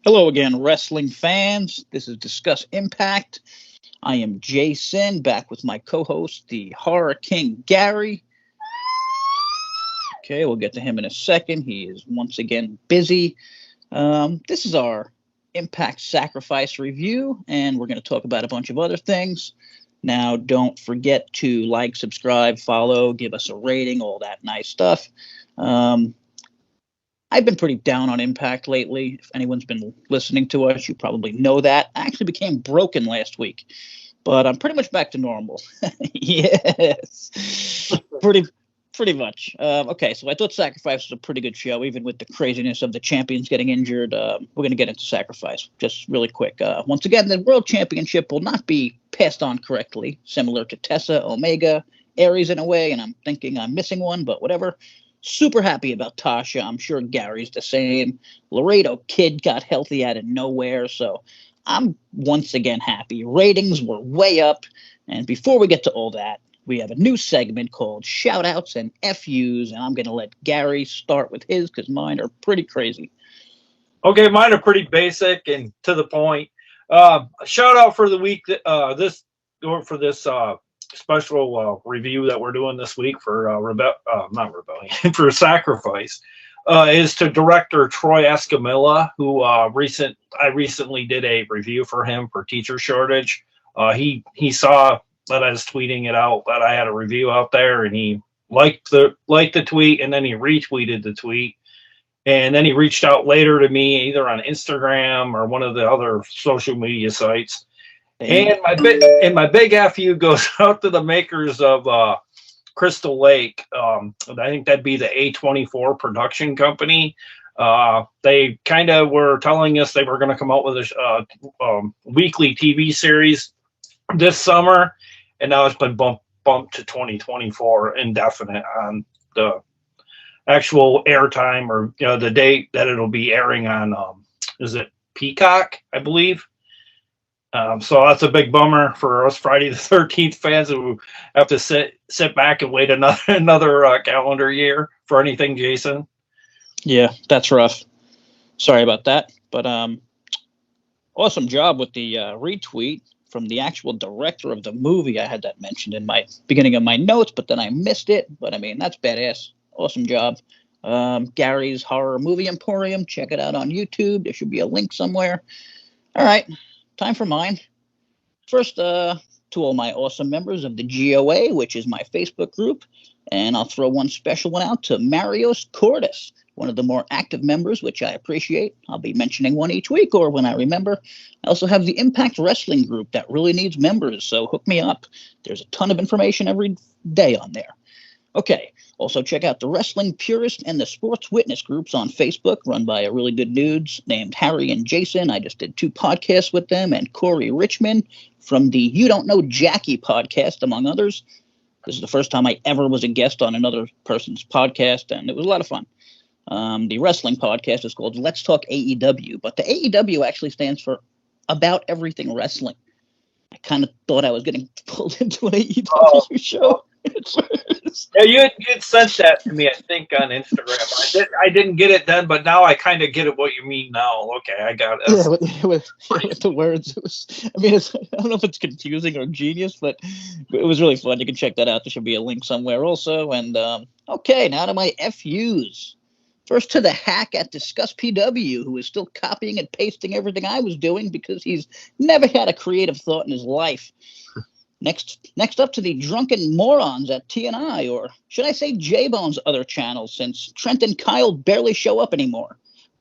Hello again, wrestling fans. This is Discuss Impact. I am JaySin, back with my co-host, the Horror King Gary. Okay, we'll get to him in a second. He is once again busy. This is our Impact Sacrifice review, and we're going to talk about a bunch of other things. Now, don't forget to like, subscribe, follow, give us a rating, all that nice stuff. I've been pretty down on Impact lately. If anyone's been listening to us, you probably know that. I actually became broken last week, but I'm pretty much back to normal. Yes, pretty much. Okay, so I thought Sacrifice was a pretty good show, even with the craziness of the champions getting injured. We're going to get into Sacrifice just really quick. Once again, the World Championship will not be passed on correctly, similar to Tessa, Omega, Aries in a way, and I'm thinking I'm missing one, but whatever. Super happy about Tasha. I'm sure Gary's the same. Laredo Kid got healthy out of nowhere, so I'm once again happy. Ratings were way up. And before we get to all that, we have a new segment called Shoutouts and FUs, and I'm going to let Gary start with his because mine are pretty crazy. Okay, mine are pretty basic and to the point. Shout out for the week, this special review that we're doing this week for not Rebellion for Sacrifice is to director Troy Escamilla, who I recently did a review for him for Teacher Shortage. He saw that I was tweeting it out that I had a review out there, and he liked the tweet, and then he retweeted the tweet, and then he reached out later to me either on Instagram or one of the other social media sites. And my big FU goes out to the makers of Crystal Lake. I think that'd be the A24 production company. They kind of were telling us they were going to come out with a weekly TV series this summer, and now it's been bumped to 2024 indefinite on the actual airtime or the date that it'll be airing on. Is it Peacock, I believe? So that's a big bummer for us Friday the 13th fans who have to sit back and wait another calendar year for anything, JaySin. Yeah, that's rough. Sorry about that. But awesome job with the retweet from the actual director of the movie. I had that mentioned in my beginning of my notes, but then I missed it. But I mean, that's badass. Awesome job. Gary's Horror Movie Emporium. Check it out on YouTube. There should be a link somewhere. All right. Time for mine. First, to all my awesome members of the GOA, which is my Facebook group, and I'll throw one special one out to Marios Cordes, one of the more active members, which I appreciate. I'll be mentioning one each week or when I remember. I also have the Impact Wrestling group that really needs members, so hook me up. There's a ton of information every day on there. Okay, also check out the Wrestling Purist and the Sports Witness groups on Facebook, run by a really good dudes named Harry and JaySin. I just did 2 podcasts with them, and Corey Richmond from the You Don't Know Jackie podcast, among others. This is the first time I ever was a guest on another person's podcast, and it was a lot of fun. The wrestling podcast is called Let's Talk AEW, but the AEW actually stands for About Everything Wrestling. I kind of thought I was getting pulled into an AEW show. Yeah, you had sent that to me, I think, on Instagram. I didn't get it then, but now I kind of get it what you mean now. Okay, I got it. Yeah, with the words. It was, I mean, I don't know if it's confusing or genius, but it was really fun. You can check that out. There should be a link somewhere also. And okay, now to my FUs. First to the hack at Discuss PW, who is still copying and pasting everything I was doing because he's never had a creative thought in his life. Next up to the drunken morons at TNI, or should I say J-Bone's other channel, since Trent and Kyle barely show up anymore.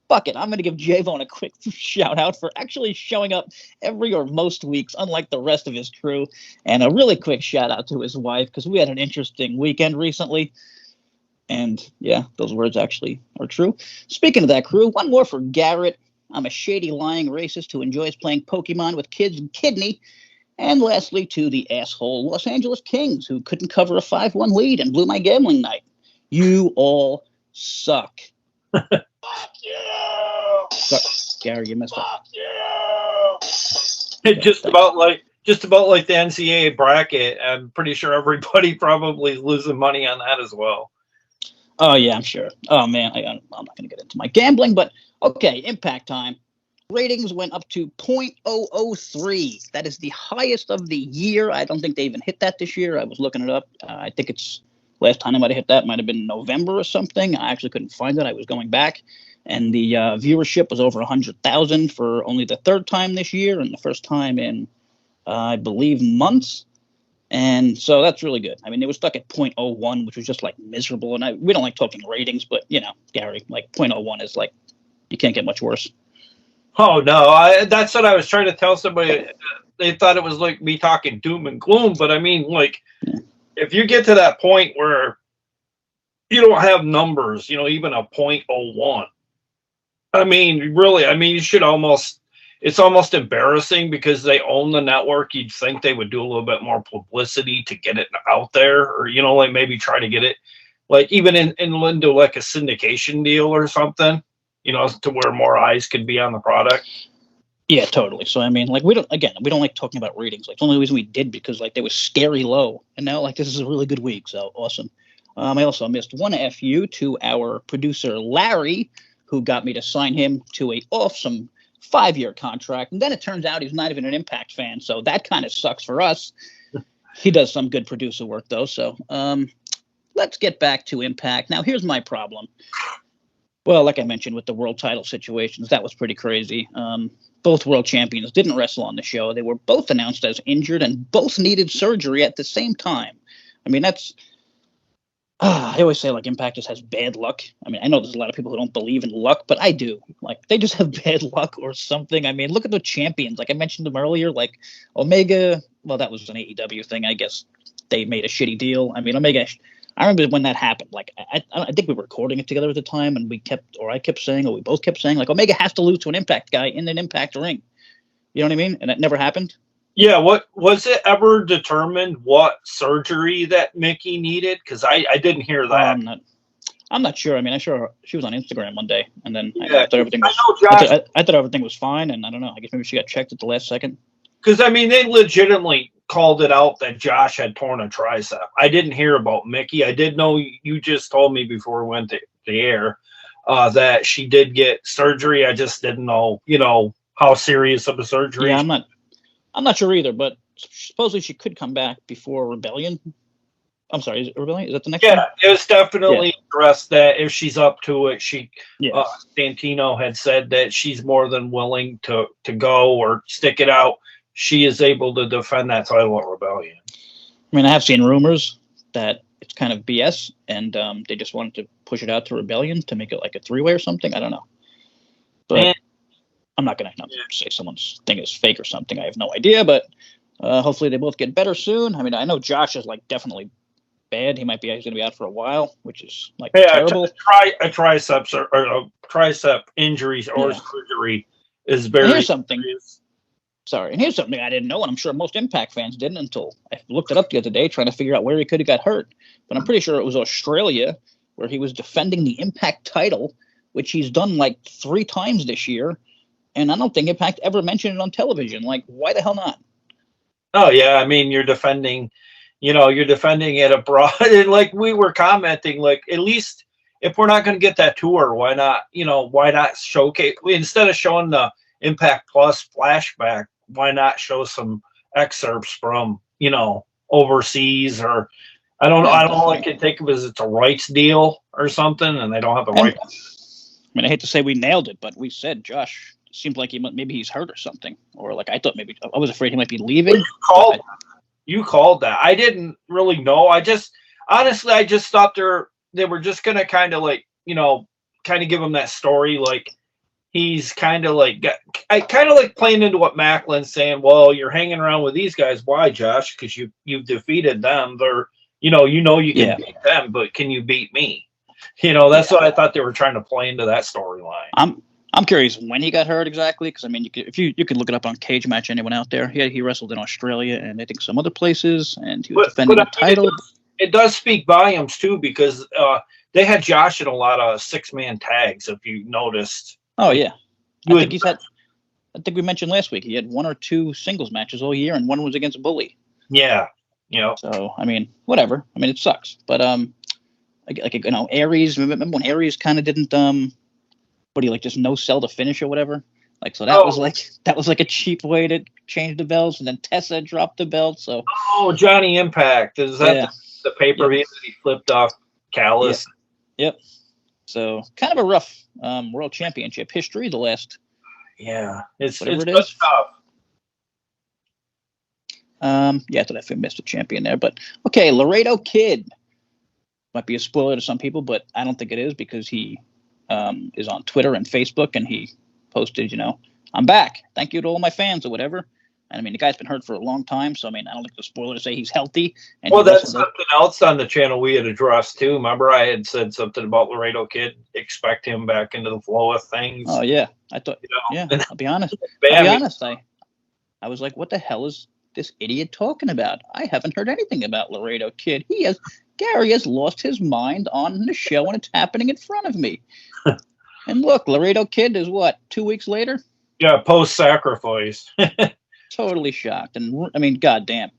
Fuck it, I'm going to give J-Bone a quick shout out for actually showing up every or most weeks, unlike the rest of his crew, and a really quick shout out to his wife, because we had an interesting weekend recently. And yeah, those words actually are true. Speaking of that crew, one more for Garrett. I'm a shady, lying racist who enjoys playing Pokemon with kids and kidney. And lastly, to the asshole Los Angeles Kings, who couldn't cover a 5-1 lead and blew my gambling night. You all suck. Fuck you! Gary, you messed up. Fuck you! Just about like the NCAA bracket. I'm pretty sure everybody probably is losing money on that as well. Oh, yeah, I'm sure. Oh, man, I'm not going to get into my gambling, but okay, Impact time. Ratings went up to .003. That is the highest of the year. I don't think they even hit that this year. I was looking it up. I think it's last time I might have hit that might have been November or something. I actually couldn't find it. I was going back, and the viewership was over 100,000 for only the third time this year, and the first time in I believe months. And so that's really good. I mean, they were stuck at .01, which was just like miserable. And we don't like talking ratings, but Gary, like .01 is like you can't get much worse. Oh no, that's what I was trying to tell somebody. They thought it was like me talking doom and gloom, but I mean, like, if you get to that point where you don't have numbers, even a .01, I mean, really, you should almost. It's almost embarrassing because they own the network. You'd think they would do a little bit more publicity to get it out there, or like maybe try to get it, like even into like a syndication deal or something. To where more eyes could be on the product. Yeah, totally. So I mean, like we don't like talking about ratings. Like the only reason we did because like they were scary low, and now like this is a really good week. So awesome. I also missed one FU to our producer Larry, who got me to sign him to a awesome 5-year contract, and then it turns out he's not even an Impact fan. So that kind of sucks for us. He does some good producer work though. So let's get back to Impact. Now here's my problem. Well, like I mentioned with the world title situations, that was pretty crazy. Both world champions didn't wrestle on the show. They were both announced as injured and both needed surgery at the same time. I mean, that's I always say like Impact just has bad luck. I mean, I know there's a lot of people who don't believe in luck, but I do. Like they just have bad luck or something. I mean, look at the champions. Like I mentioned them earlier, like Omega. Well, that was an AEW thing. I guess they made a shitty deal. I mean, Omega. I remember when that happened. Like, I think we were recording it together at the time, and I kept saying, or we both kept saying, like, Omega has to lose to an Impact guy in an Impact ring. You know what I mean? And it never happened. Yeah. What was it ever determined what surgery that Mickey needed? Because I didn't hear that. I'm not sure. I mean, I sure she was on Instagram one day, and then I thought everything was. I thought everything was fine, and I don't know. I guess maybe she got checked at the last second. Because I mean, they legitimately called it out that Josh had torn a tricep. I didn't hear about Mickey. I did know you just told me before we went to the air that she did get surgery. I just didn't know, how serious of a surgery. Yeah, I'm not sure either, but supposedly she could come back before Rebellion. I'm sorry, is it Rebellion? Is that the next one? It was definitely addressed that if she's up to it, Santino had said that she's more than willing to go or stick it out. She is able to defend that title at Rebellion. I mean, I have seen rumors that it's kind of BS, and they just wanted to push it out to Rebellion to make it like a 3-way or something. I don't know. But I'm not going to say someone's thing is fake or something. I have no idea, but hopefully they both get better soon. I mean, I know Josh is like definitely bad. He's going to be out for a while, which is like terrible. A tricep injury or surgery is very. And here's something. Sorry, and here's something I didn't know, and I'm sure most Impact fans didn't until I looked it up the other day trying to figure out where he could have got hurt. But I'm pretty sure it was Australia where he was defending the Impact title, which he's done like 3 times this year, and I don't think Impact ever mentioned it on television. Like, why the hell not? Oh yeah, I mean you're defending it abroad, and like we were commenting, like at least if we're not going to get that tour, why not showcase instead of showing the Impact Plus flashback? Why not show some excerpts from, overseas or I don't know. I don't know. I can think of it as it's a rights deal or something and they don't have the rights. I mean, I hate to say we nailed it, but we said Josh seems like maybe he's hurt or something. Or like I thought maybe I was afraid he might be leaving. You called that. I didn't really know. I just thought they were just gonna kind of like, give him that story like he's kind of like playing into what Macklin's saying. Well, you're hanging around with these guys. Why, Josh? Because you've defeated them. They're you can beat them, but can you beat me? That's what I thought they were trying to play into that storyline. I'm curious when he got hurt exactly, because I mean, you could look it up on Cage Match. Anyone out there? He wrestled in Australia and I think some other places, and he was defending the title. It does speak volumes too, because they had Josh in a lot of 6-man tags. If you noticed. Oh yeah, I think we mentioned last week he had 1 or 2 singles matches all year, and one was against Bully. Yeah, So I mean, whatever. I mean, it sucks, but Aries. Remember when Aries kind of didn't what do you like just no sell the finish or whatever? Like, so that was like a cheap way to change the belts, and then Tessa dropped the belt. So Johnny Impact, is that yeah, the pay-per-view that he flipped off Callis? yep. So kind of a rough world championship history. The last it's whatever it good is. stuff. Yeah, I thought I missed a champion there, but okay, Laredo Kid might be a spoiler to some people, but I don't think it is because he is on Twitter and Facebook, and he posted, I'm back. Thank you to all my fans or whatever. And I mean, the guy's been hurt for a long time, so I mean, I don't think it's a spoiler to say he's healthy. And well, that's something else on the channel we had addressed too. Remember, I had said something about Laredo Kid. Expect him back into the flow of things. Oh yeah, I thought. Yeah, I'll be honest. I was like, what the hell is this idiot talking about? I haven't heard anything about Laredo Kid. Gary has lost his mind on the show, and it's happening in front of me. And look, Laredo Kid is what, 2 weeks later? Yeah, post-sacrifice. Totally shocked. And I mean, goddamn.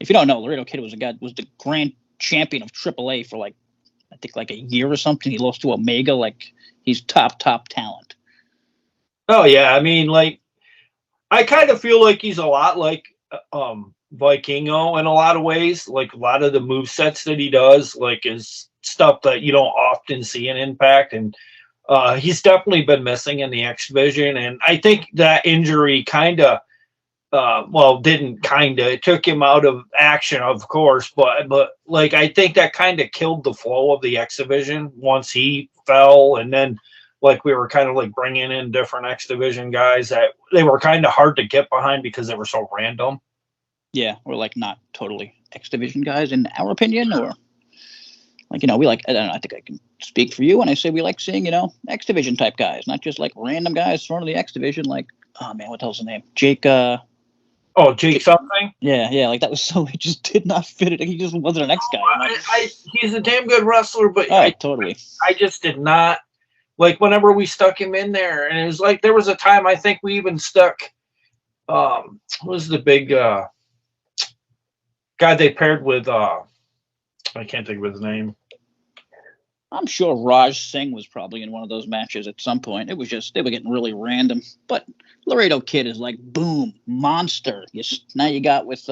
If you don't know, Laredo Kid was the grand champion of AAA for I think a year or something. He lost to Omega. He's top talent. Oh yeah, I mean, I kind of feel like he's a lot like Vikingo in a lot of ways. Like a lot of the move sets that he does, is stuff that you don't often see in Impact, and he's definitely been missing in the X Division. And I think that injury it took him out of action, of course, but I think that kind of killed the flow of the X Division once he fell, and then we were kind of bringing in different X Division guys that they were kind of hard to get behind because they were so random. Yeah, or not totally X Division guys in our opinion, or we I don't know, I think I can speak for you when I say we like seeing, X Division type guys, not just random guys thrown in the X Division, oh man, what the hell's the name? Jake Jake something? Yeah, that was so, he just did not fit it. He just wasn't an X guy. He's a damn good wrestler, but totally. I just did not whenever we stuck him in there, and it was there was a time I think we even stuck what was the big guy they paired with I can't think of his name. I'm sure Raj Singh was probably in one of those matches at some point. It was just, they were getting really random. But Laredo Kid is boom, monster. Now you got with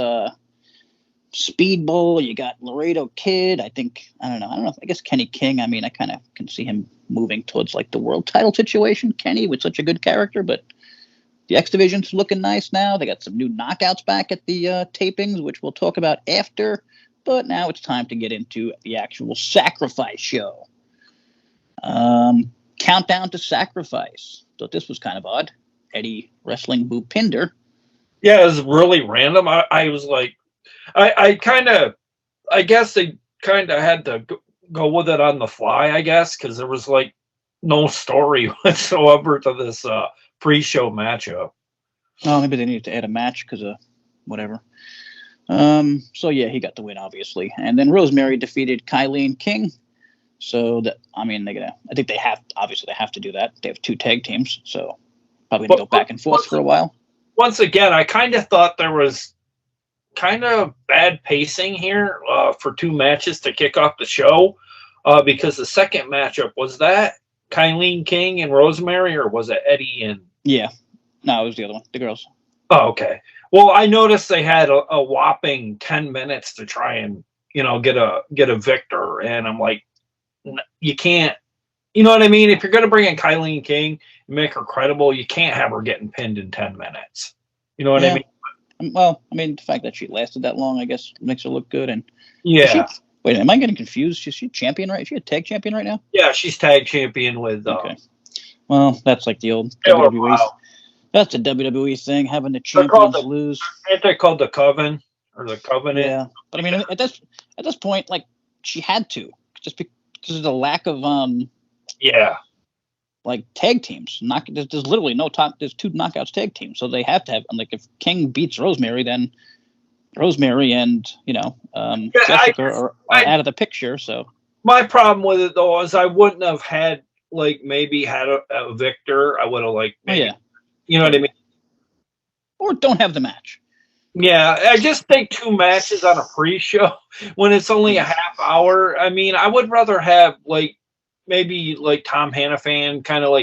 Speedball, you got Laredo Kid. I don't know. I guess Kenny King. I mean, I kind of can see him moving towards the world title situation. Kenny with such a good character, but the X Division's looking nice now. They got some new knockouts back at the tapings, which we'll talk about after. But now it's time to get into the actual Sacrifice show. Countdown to Sacrifice. Thought this was kind of odd. Eddie wrestling Bhupinder. Yeah, it was really random. I was I guess they kind of had to go with it on the fly, I guess, because there was no story whatsoever to this pre-show matchup. Oh, maybe they needed to add a match because of whatever. So yeah, he got the win, obviously. And then Rosemary defeated Kylie King. So I think they have to do that. They have 2 tag teams, so probably gonna go back and forth for a while. Once again, I kind of thought there was kind of bad pacing here for 2 matches to kick off the show, because the second matchup was that Kylie King and Rosemary, or was it Eddie and? Yeah, no, it was the other one, the girls. Oh, okay. Well, I noticed they had a whopping 10 minutes to try and get a victor, and I'm like, you can't. You know what I mean? If you're going to bring in Kylie King and make her credible, you can't have her getting pinned in 10 minutes. You know what I mean? Well, I mean, the fact that she lasted that long, I guess, makes her look good. And yeah. Wait, am I getting confused? Is she champion right? Is she a tag champion right now? Yeah, she's tag champion with. Okay. Well, that's the old WWE. That's a WWE thing, having the champions lose. Aren't they called the Coven or the Covenant? Yeah, but I mean, at this point, she had to, just because of the lack of tag teams. There's literally no top. There's 2 knockouts tag teams, so they have to have. If King beats Rosemary, then Rosemary and Jessica are out of the picture. So my problem with it though is I wouldn't have had maybe had a victor. I would have maybe. You know what I mean? Or don't have the match. Yeah, I just think 2 matches on a pre-show when it's only a half hour. I mean, I would rather have maybe Tom Hannafan kind of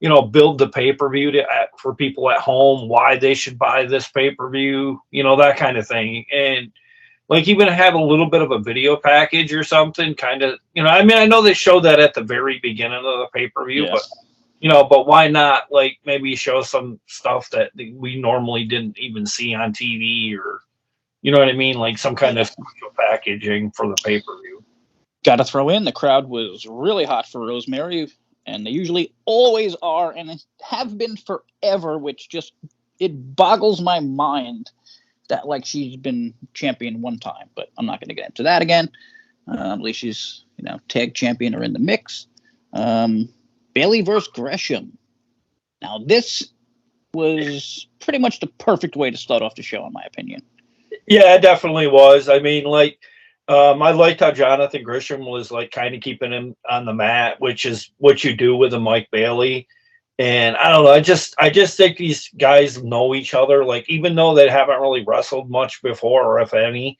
build the pay-per-view for people at home, why they should buy this pay-per-view, that kind of thing. And like even have a little bit of a video package or something, kind of, I mean, I know they showed that at the very beginning of the pay-per-view, Yeah. but why not like maybe show some stuff that we normally didn't even see on TV, or, you know what I mean? Like some kind of special packaging for the pay-per-view. Got to throw in the crowd was really hot for Rosemary, and they usually always are and have been forever, which just, it boggles my mind that like she's been champion one time, but I'm not going to get into that again. At least she's, tag champion or in the mix. Bayley versus Gresham. Now this was pretty much the perfect way to start off the show, in my opinion. Yeah, it definitely was. I mean, like, I liked how Jonathan Gresham was like kind of keeping him on the mat, which is what you do with a Mike Bailey. And I don't know, I just think these guys know each other. Like, even though they haven't really wrestled much before, or if any,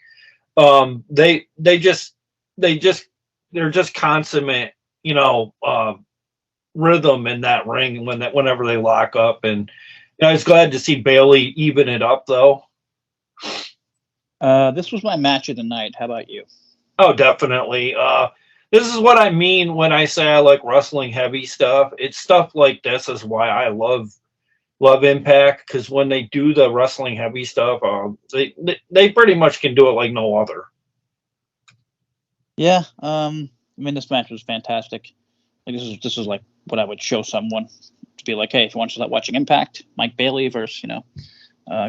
they're just consummate, rhythm in that ring whenever they lock up. And I was glad to see Bailey even it up, though. This was my match of the night. How about you? Oh, definitely. This is what I mean when I say I like wrestling heavy stuff. It's stuff like this is why I love Impact, because when they do the wrestling heavy stuff, they pretty much can do it like no other. Yeah, I mean, this match was fantastic. Like, this is like what I would show someone to be like, hey, if you want to start watching Impact, Mike Bailey versus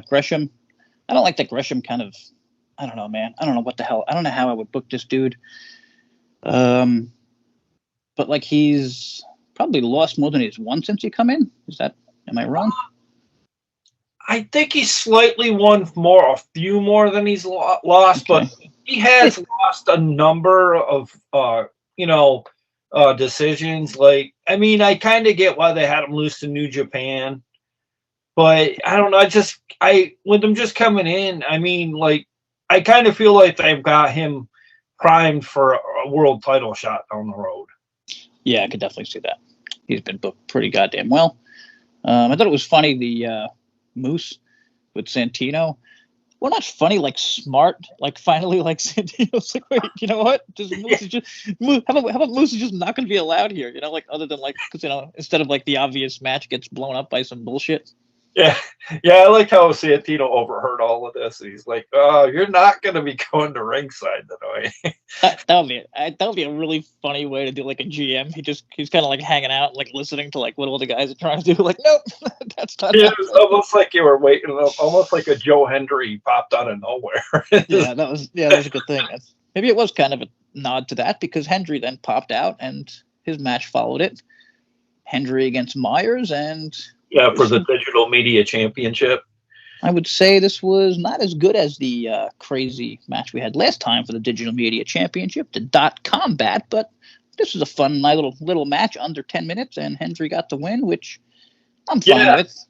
Gresham. I don't like that Gresham kind of. I don't know, man. I don't know what the hell. I don't know how I would book this dude. But like he's probably lost more than he's won since he come in. Am I wrong? I think he's slightly won a few more than he's lost, Okay. but he has lost a number of, decisions. Like, I mean, I kind of get why they had him lose to New Japan, but I don't know. With them just coming in, I mean, like, I kind of feel like they've got him primed for a world title shot down the road. Yeah, I could definitely see that. He's been booked pretty goddamn well. I thought it was funny, the Moose with Santino. Well, not funny, like smart. Like finally, like Santino's like, wait, you know what? Just Moose is just Moose. How about Moose is just not going to be allowed here? Like other than like, because instead of like the obvious match gets blown up by some bullshit. Yeah, I like how Santino overheard all of this. He's like, "Oh, you're not going to be going to ringside tonight." that would be a really funny way to do like a GM. He's kind of like hanging out, like listening to like what all the guys are trying to do. Like, nope, that's not. Yeah, it was almost like you were waiting, almost like a Joe Hendry popped out of nowhere. yeah, that was a good thing. Maybe it was kind of a nod to that, because Hendry then popped out and his match followed it. Hendry against Myers, and yeah, for the Digital Media Championship. I would say this was not as good as the crazy match we had last time for the Digital Media Championship, the .combat, but this was a fun little match under 10 minutes, and Hendry got the win, which I'm fine with.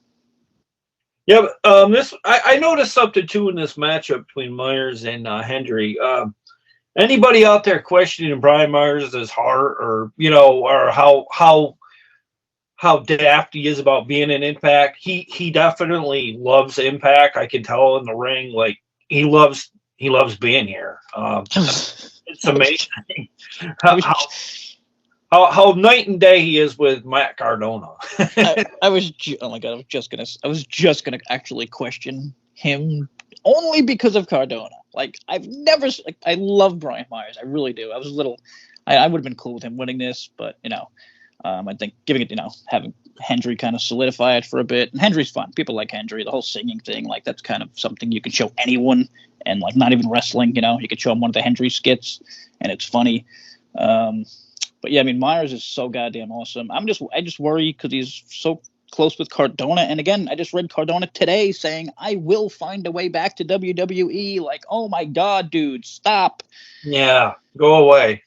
Yeah, but, I noticed something too in this matchup between Myers and Hendry. Anybody out there questioning Brian Myers' heart, or how daft he is about being in Impact? He definitely loves Impact. I can tell in the ring, like he loves being here. It's amazing how night and day he is with Matt Cardona. I was just gonna actually question him only because of Cardona. Like I love Brian Myers, I really do. I would have been cool with him winning this, but I think giving it, having Hendry kind of solidify it for a bit. And Hendry's fun. People like Hendry. The whole singing thing, like that's kind of something you can show anyone, and like not even wrestling. You could show them one of the Hendry skits, and it's funny. But yeah, I mean, Myers is so goddamn awesome. I just worry because he's so close with Cardona. And again, I just read Cardona today saying, I will find a way back to WWE. Like, oh my God, dude, stop. Yeah, go away.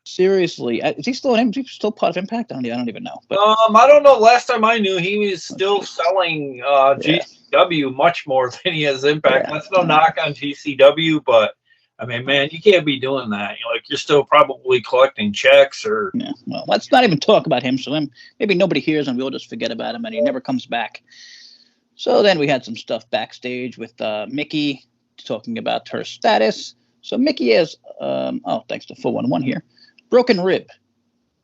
Seriously. Is he still part of Impact? I don't even know. But I don't know. Last time I knew, he was still selling GCW much more than he has Impact. Yeah. That's no knock on GCW, but I mean, man, you can't be doing that. You're still probably collecting checks or. Yeah, well, let's not even talk about him. So maybe nobody hears and we'll just forget about him and he never comes back. So then we had some stuff backstage with Mickey talking about her status. So Mickey has, thanks to 411 here, broken rib.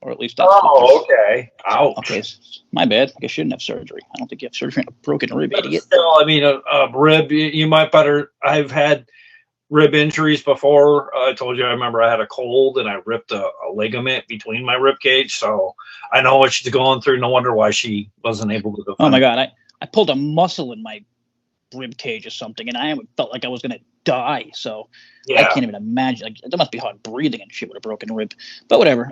Or at least that's okay. Ouch. Okay, my bad. I guess you shouldn't have surgery. I don't think you have surgery on a broken rib, idiot. Still, I mean, a rib, you might better. I've had rib injuries before. I told you, I remember I had a cold and I ripped a ligament between my rib cage. So I know what she's going through. No wonder why she wasn't able to defend. Oh my God. I pulled a muscle in my rib cage or something and I felt like I was going to die. So I can't even imagine. Like, that must be hard breathing and shit with a broken rib. But whatever.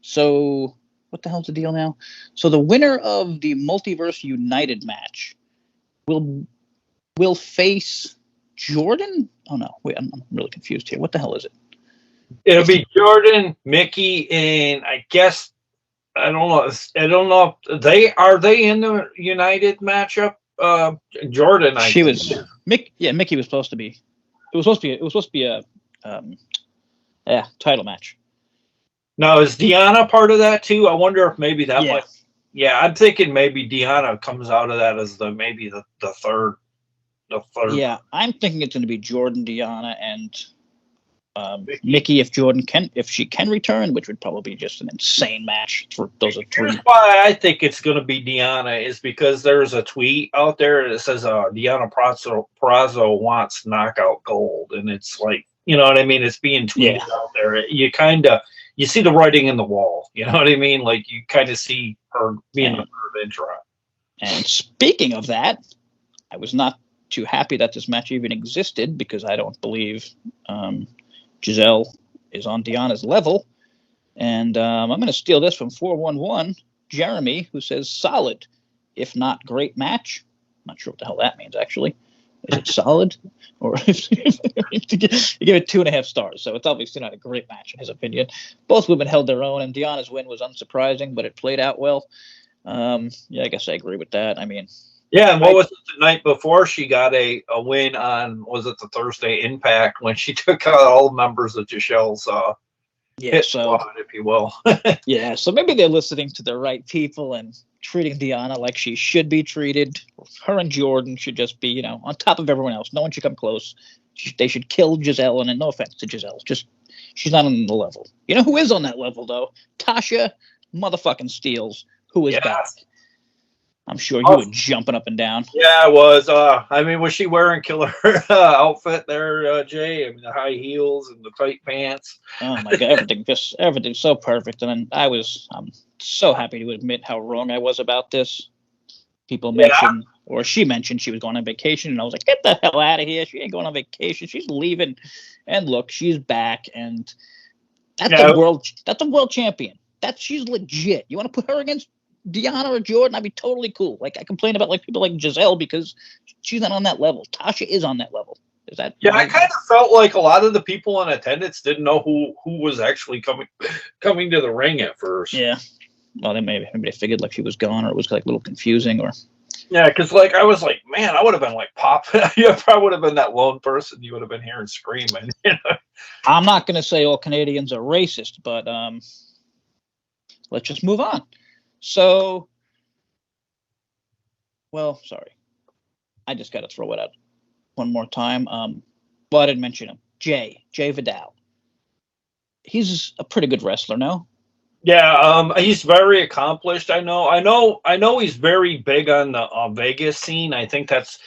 So what the hell's the deal now? So the winner of the Multiverse United match will face Jordan. Oh no, wait, I'm really confused here. What the hell is it? It'll be Jordan, Mickey, and I guess I don't know. If they in the United matchup. Jordan, Mickey was supposed to be. It was supposed to be a title match. Now, is Deanna part of that too? I wonder if maybe that might. Yeah, I'm thinking maybe Deanna comes out of that as the third. Yeah, I'm thinking it's going to be Jordan, Deanna, and Mickey if she can return, which would probably be just an insane match for those are three. Here's why I think it's going to be Deanna is because there's a tweet out there that says Deanna Purrazzo wants knockout gold, and it's like, you know what I mean? It's being tweeted out there. You see the writing in the wall. You know what I mean? Like, you kind of see her being the third entrant. And speaking of that, I was not too happy that this match even existed because I don't believe Giselle is on Deanna's level. And I'm going to steal this from 411, Jeremy, who says solid, if not great match. I'm not sure what the hell that means, actually. Is it solid? Or you give it 2.5 stars. So it's obviously not a great match in his opinion. Both women held their own, and Deanna's win was unsurprising, but it played out well. I guess I agree with that. I mean, yeah, and what was it the night before she got a win on, was it the Thursday Impact when she took out all members of Giselle's hit squad, if you will. Yeah, so maybe they're listening to the right people and treating Deanna like she should be treated. Her and Jordan should just be, on top of everyone else. No one should come close. They should kill Giselle, and no offense to Giselle, just she's not on the level. You know who is on that level, though? Tasha motherfucking Steeles, who is back. I'm sure you were jumping up and down. Yeah, I was. I mean, was she wearing killer outfit there, Jay? I mean, the high heels and the tight pants. Oh my God, everything's so perfect. And then I'm so happy to admit how wrong I was about this. People mentioned, or she mentioned she was going on vacation, and I was like, get the hell out of here. She ain't going on vacation. She's leaving. And look, she's back, and that's a world champion. She's legit. You want to put her against Deanna or Jordan, I'd be totally cool. Like, I complain about people like Giselle because she's not on that level. Tasha is on that level. Is that? Yeah, I kind of felt like a lot of the people in attendance didn't know who was actually coming to the ring at first. Yeah. Well, then maybe they figured like she was gone, or it was like a little confusing, or. Yeah, because like I was like, man, I would have been like Pop. You probably would have been that lone person you would have been hearing screaming. I'm not going to say all Canadians are racist, but let's just move on. So, well, sorry. I just got to throw it out one more time. But I didn't mention him. Jay Vidal. He's a pretty good wrestler, no? Yeah, he's very accomplished. I know he's very big on the Vegas scene. I think that's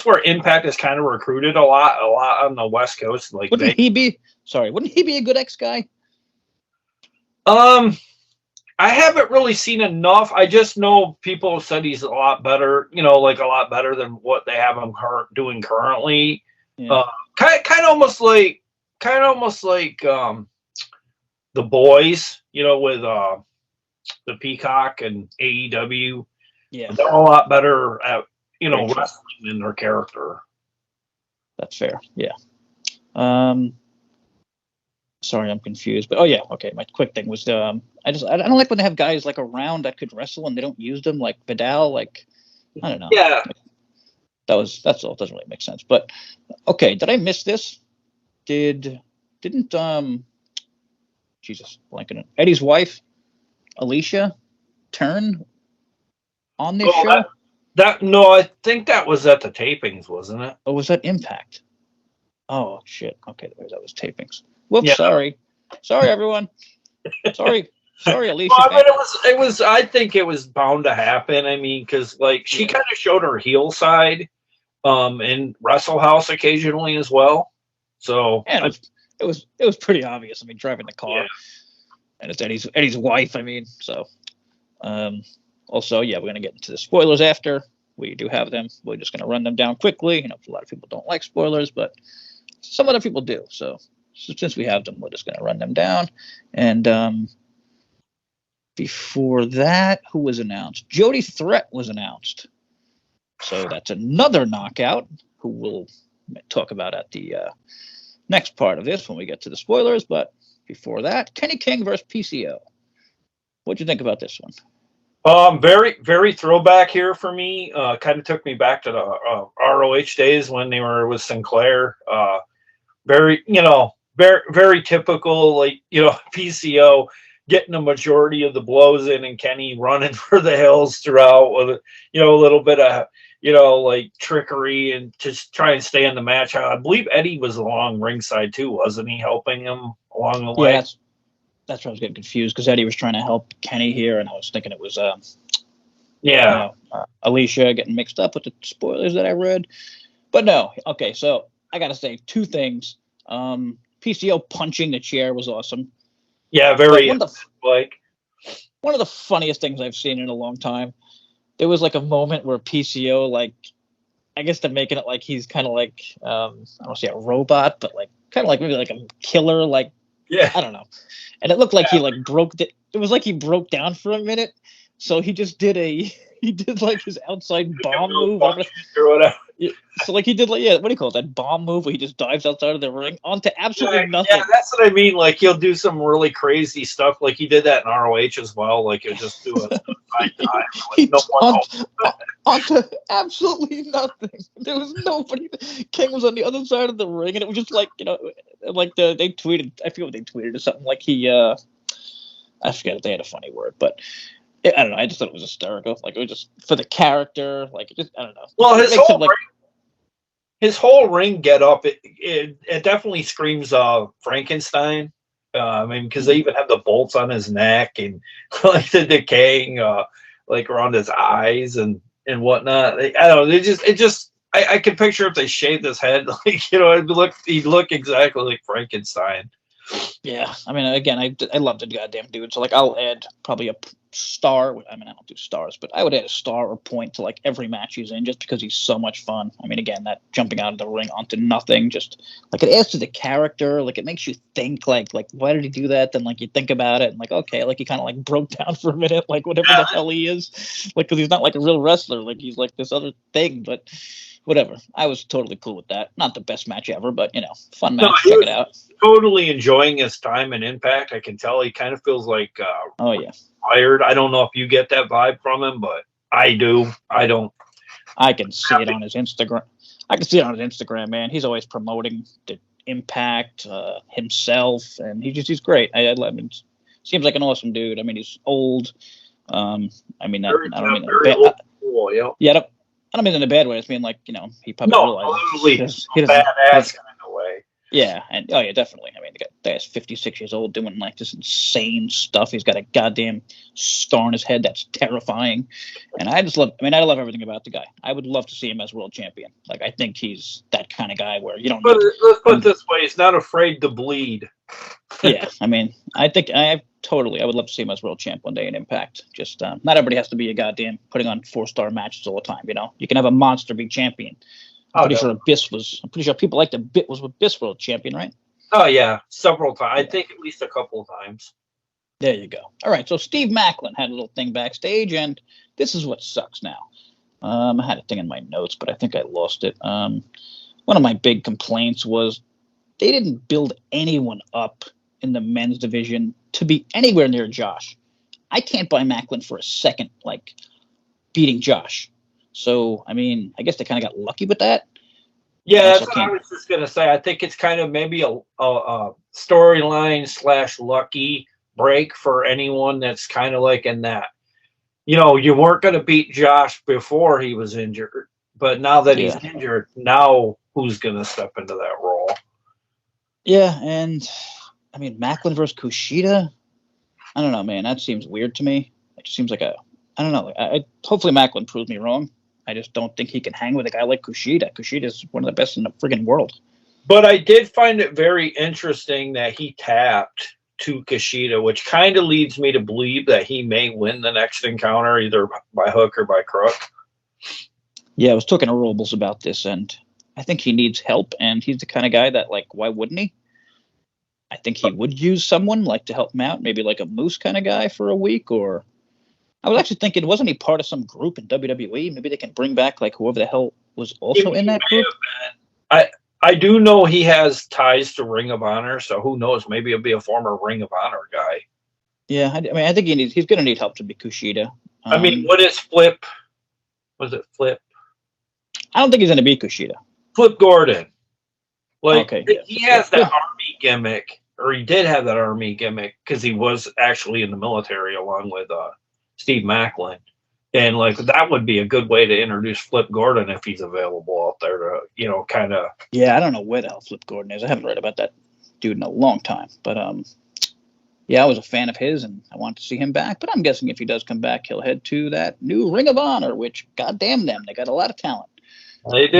where Impact is kind of recruited a lot on the West Coast. Like, wouldn't he be a good ex-guy? I haven't really seen enough. I just know people have said he's a lot better, like a lot better than what they have him doing currently. Yeah. Kind of almost like the Boys, with the Peacock and AEW. Yeah, they're a lot better at wrestling than their character. That's fair. Yeah. Sorry, I'm confused. But okay. My quick thing was I don't like when they have guys like around that could wrestle and they don't use them, like Vidal. Like, I don't know. Yeah. That's all. It doesn't really make sense. But okay, did I miss this? didn't Jesus, blanking it. Eddie's wife, Alicia, turn on this show? No, I think that was at the tapings, wasn't it? Or was that Impact? Oh shit. Okay, that was tapings. Whoops, Yeah. sorry. Sorry everyone. Sorry, Alicia. Well, I mean, it was. I think it was bound to happen. I mean, because like she kind of showed her heel side, in Wrestle House occasionally as well. So and it was pretty obvious. I mean, driving the car, and it's Eddie's wife. I mean, so. Also, yeah, we're gonna get into the spoilers after. We do have them. We're just gonna run them down quickly. You know, a lot of people don't like spoilers, but some other people do. So since we have them, we're just gonna run them down. And before that, who was announced? Jody Threat was announced. So that's another knockout who we'll talk about at the next part of this when we get to the spoilers. But before that, Kenny King versus PCO. What'd you think about this one? Very, very throwback here for me. Kind of took me back to the ROH days when they were with Sinclair. Very, very, very typical, like, PCO getting a majority of the blows in and Kenny running for the hills throughout with, a little bit of, like trickery and just try and stay in the match. I believe Eddie was along ringside too, wasn't he, helping him along the way? Yeah, that's where I was getting confused because Eddie was trying to help Kenny here, and I was thinking it was Alicia getting mixed up with the spoilers that I read. But no, okay, so I gotta say two things. PCO punching the chair was awesome. Yeah, very one of the funniest things I've seen in a long time. There was like a moment where PCO, like, I guess they're making it like he's kind of like I don't say a robot, but like kind of like maybe like a killer, like. Yeah, I don't know. And it looked like he like broke it. It was like he broke down for a minute. So he just did like his outside bomb move. Or whatever. So like he did like, what do you call it? That bomb move where he just dives outside of the ring onto absolutely nothing. Yeah, that's what I mean. Like he'll do some really crazy stuff. Like he did that in ROH as well. Like he'll just do a onto absolutely nothing. There was nobody. King was on the other side of the ring, and it was just like, like they tweeted. I forget what they tweeted or something. Like I forget if they had a funny word, but I don't know. I just thought it was hysterical. Like it was just for the character. Like it just, I don't know. Well, his whole ring get up. It definitely screams Frankenstein. I mean, because they even have the bolts on his neck and like the decaying, like around his eyes and whatnot. I don't know. I can picture if they shaved his head, like, he'd look exactly like Frankenstein. Yeah, I mean, again, I love the goddamn dude. So like, I'll add probably a star. I mean, I don't do stars, but I would add a star or point to like every match he's in, just because he's so much fun. I mean, again, that jumping out of the ring onto nothing, just like it adds to the character. Like it makes you think, like why did he do that? Then like you think about it and like, okay, like he kind of like broke down for a minute, like whatever the hell he is, like because he's not like a real wrestler, like he's like this other thing, but. Whatever. I was totally cool with that. Not the best match ever, but fun match. Check it out. Totally enjoying his time in Impact. I can tell he kind of feels like tired. I don't know if you get that vibe from him, but I do. I don't. I can see it on his Instagram. Man, he's always promoting the Impact himself, and he's great. I mean, seems like an awesome dude. I mean, he's old. I mean, I don't mean that. I don't mean in a bad way. I just mean like, he probably realizes he doesn't badass kind of way. Yeah, and oh yeah, definitely. I mean, the guy's 56 years old doing like this insane stuff. He's got a goddamn scar on his head that's terrifying, and I love everything about the guy. I would love to see him as world champion. Like, I think he's that kind of guy where you don't. But let's put it this way: he's not afraid to bleed. Yeah, I mean, I would love to see him as world champ one day in Impact. Just not everybody has to be a goddamn putting on 4-star matches all the time. You can have a monster be champion. I'm pretty sure people like Bit was with Biss world champion, right? Oh yeah, several times. I think at least a couple of times. There you go. All right, so Steve Macklin had a little thing backstage, and this is what sucks now. I had a thing in my notes, but I think I lost it. One of my big complaints was they didn't build anyone up in the men's division to be anywhere near Josh. I can't buy Macklin for a second, like beating Josh. So, I mean, I guess they kind of got lucky with that. Yeah, I also that's what I can't. was just gonna say. I think it's kind of maybe a storyline slash lucky break for anyone that's kind of like in that. You weren't gonna beat Josh before he was injured, but now that he's Yeah, injured, now who's gonna step into that role? yeah, and I mean Macklin versus Kushida. I don't know, man. That seems weird to me. It just seems like I don't know. Hopefully Macklin proves me wrong. I just don't think he can hang with a guy like Kushida. Kushida's one of the best in the friggin' world. But I did find it very interesting that he tapped to Kushida, which kind of leads me to believe that he may win the next encounter either by hook or by crook. Yeah, I was talking to Robles about this, and I think he needs help, and he's the kind of guy that, like, why wouldn't he? I think he would use someone, like, to help him out, maybe like a Moose kind of guy for a week, or I was actually thinking, wasn't he part of some group in WWE? Maybe they can bring back, like, whoever the hell was He also in may that group. have been. I do know he has ties to Ring of Honor, so who knows? Maybe he'll be a former Ring of Honor guy. Yeah, I mean, I think he's going to need help to be Kushida. I mean, what is Flip? Was it Flip? I don't think he's going to be Kushida. Flip Gordon. Like, Okay, yeah. he has that Yeah. army gimmick, or he did have that army gimmick because he was actually in the military along with Steve Macklin. And, like, that would be a good way to introduce Flip Gordon if he's available out there to, kind of. Yeah, I don't know where the hell Flip Gordon is. I haven't read about that dude in a long time. But yeah, I was a fan of his, and I want to see him back. But I'm guessing if he does come back, he'll head to that new Ring of Honor, which, goddamn them, they got a lot of talent. They I do.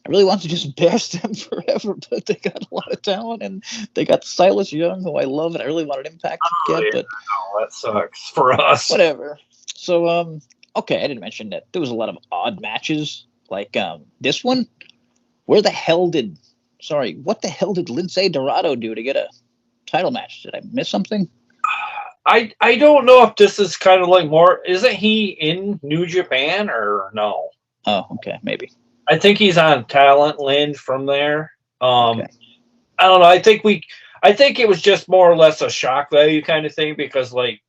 really want to just bash them forever, but they got a lot of talent, and they got Silas Young, who I love, and I really wanted Impact to get, but Oh, that sucks for us. whatever. So, okay, I didn't mention that there was a lot of odd matches, like this one. What the hell did Lindsay Dorado do to get a title match? Did I miss something? I don't know if this is kind of like more. Isn't he in New Japan or no? Oh, okay, maybe. I think he's on Talent Land from there. Okay. I don't know. I think it was just more or less a shock value kind of thing because like